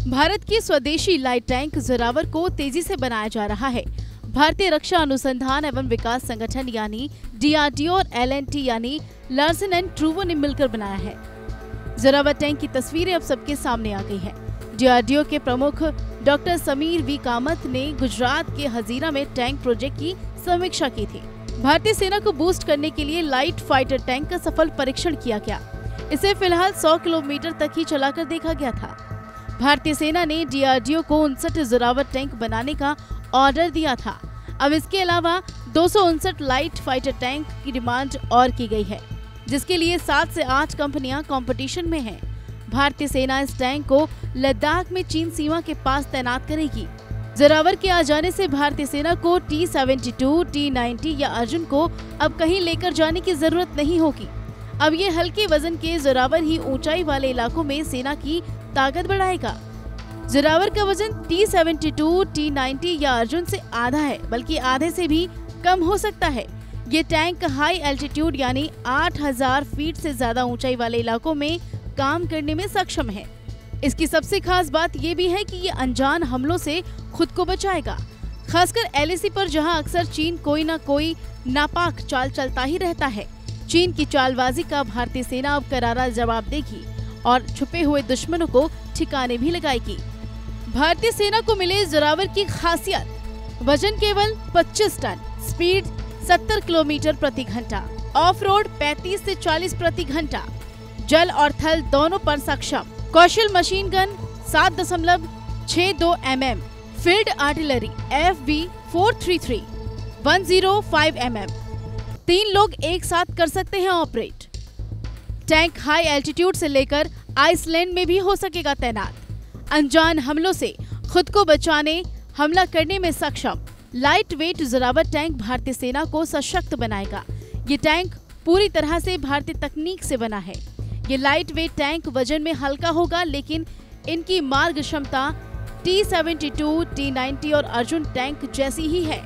भारत की स्वदेशी light tank Zorawar को तेजी से बनाया जा रहा है। भारतीय रक्षा अनुसंधान एवं विकास संगठन यानी DRDO और L&T यानी लार्सन एंड टूब्रो ने मिलकर बनाया है। जोरावर टैंक की तस्वीरें अब सबके सामने आ गई हैं। DRDO के प्रमुख डॉक्टर समीर वी कामत ने गुजरात के हजीरा में टैंक प्रोजेक्ट की समीक्षा की थी। भारतीय सेना को बूस्ट करने के लिए लाइट फाइटर टैंक का सफल परीक्षण किया गया। इसे फिलहाल 100 किलोमीटर तक ही चलाकर देखा गया था। भारतीय सेना ने DRDO को 59 जोरावर टैंक बनाने का ऑर्डर दिया था। अब इसके अलावा 259 लाइट फाइटर टैंक की डिमांड और की गई है, जिसके लिए 7 से 8 कंपनियां कंपटीशन में हैं। भारतीय सेना इस टैंक को लद्दाख में चीन सीमा के पास तैनात करेगी। जोरावर के आ जाने से भारतीय सेना को T-72, T-90 या अर्जुन को अब कहीं लेकर जाने की जरूरत नहीं होगी। अब ये हल्के वजन के जोरावर ही ऊंचाई वाले इलाकों में सेना की ताकत बढ़ाएगा। जोरावर का वजन T-72, T-90 या अर्जुन से आधा है, बल्कि आधे से भी कम हो सकता है। ये टैंक हाई एल्टीट्यूड यानी 8000 फीट से ज्यादा ऊंचाई वाले इलाकों में काम करने में सक्षम है। इसकी सबसे खास बात ये भी है कि ये अनजान हमलों से खुद को बचाएगा, खासकर LAC पर, जहां अक्सर चीन कोई न कोई नापाक चाल चलता ही रहता है। चीन की चालबाजी का भारतीय सेना अब करारा जवाब देगी और छुपे हुए दुश्मनों को ठिकाने भी लगाएगी। भारतीय सेना को मिले जोरावर की खासियत: वजन केवल 25 टन, स्पीड 70 किलोमीटर प्रति घंटा, ऑफ रोड 35 से 40 प्रति घंटा, जल और थल दोनों पर सक्षम, कौशल machine gun 7.62 mm, field artillery FV-433 105 mm, 3 लोग एक साथ कर सकते हैं ऑपरेट। टैंक हाई एल्टीट्यूड से लेकर आइसलैंड में भी हो सकेगा तैनात। अनजान हमलों से खुद को बचाने, हमला करने में सक्षम लाइट वेट जोरावर टैंक भारतीय सेना को सशक्त बनाएगा। ये टैंक पूरी तरह से भारतीय तकनीक से बना है। ये लाइट वेट टैंक वजन में हल्का होगा, लेकिन इनकी मार्ग क्षमता T-72, T-90 और अर्जुन टैंक जैसी ही है।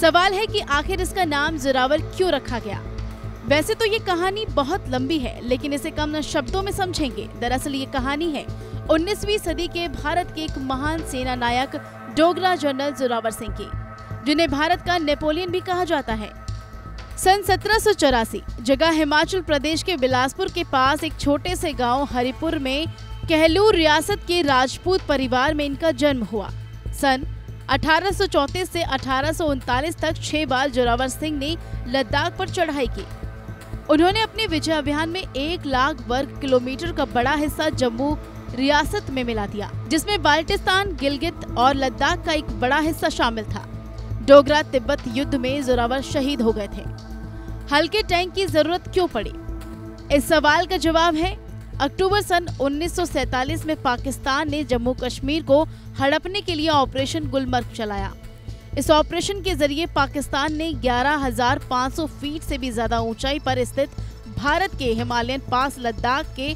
सवाल है कि आखिर इसका नाम जोरावर क्यों रखा गया। वैसे तो ये कहानी बहुत लंबी है, लेकिन इसे कम शब्दों में समझेंगे। दरअसल ये कहानी है 19वीं सदी के भारत के एक महान सेना नायक डोगरा जनरल जोरावर सिंह की, जिन्हें भारत का नेपोलियन भी कहा जाता है। सन 1784 जगह हिमाचल प्रदेश के बिलासपुर के पास एक छोटे से गांव हरिपुर में कहलूर रियासत के राजपूत परिवार में इनका जन्म हुआ। सन 1834 से 1839 तक 6 बार जोरावर सिंह ने लद्दाख पर चढ़ाई की। उन्होंने अपने विजय अभियान में 1 लाख वर्ग किलोमीटर का बड़ा हिस्सा जम्मू रियासत में मिला दिया, जिसमें बाल्टिस्तान, गिलगित और लद्दाख का एक बड़ा हिस्सा शामिल था। डोगरा तिब्बत युद्ध में जोरावर शहीद हो गए थे। हल्के टैंक की जरूरत क्यों पड़ी? इस सवाल का जवाब है, अक्टूबर सन 1947 में पाकिस्तान ने जम्मू कश्मीर को हड़पने के लिए ऑपरेशन गुलमर्ग चलाया। इस ऑपरेशन के जरिए पाकिस्तान ने 11,500 फीट से भी ज्यादा ऊंचाई पर स्थित भारत के हिमालयन पास लद्दाख के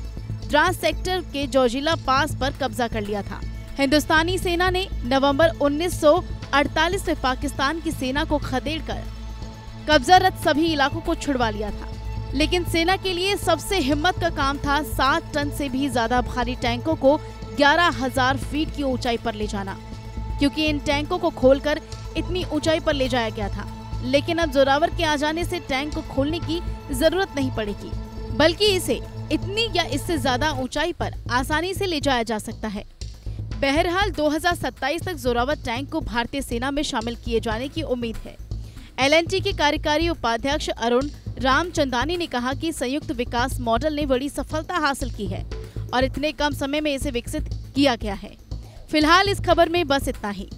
द्रास सेक्टर के जोजिला पास पर कब्जा कर लिया था। हिंदुस्तानी सेना ने नवंबर 1948 में पाकिस्तान की सेना को खदेड़कर कब्जारत सभी इलाकों को छुड़वा लिया था। लेकिन सेना के लिए सबसे हिम्मत का काम था 7 टन से भी ज्यादा भारी टैंकों को 11,000 फीट की ऊंचाई पर ले जाना, क्योंकि इन टैंकों को खोलकर इतनी ऊंचाई पर ले जाया गया था। लेकिन अब जोरावर के आ जाने से टैंक को खोलने की जरूरत नहीं पड़ेगी, बल्कि इसे इतनी या इससे ज्यादा ऊंचाई पर आसानी से ले जाया जा सकता है। बहरहाल 2027 तक जोरावर टैंक को भारतीय सेना में शामिल किए जाने की उम्मीद है। L&T के कार्यकारी उपाध्यक्ष अरुण रामचंदानी ने कहा कि संयुक्त विकास मॉडल ने बड़ी सफलता हासिल की है और इतने कम समय में इसे विकसित किया गया है। फिलहाल इस खबर में बस इतना ही।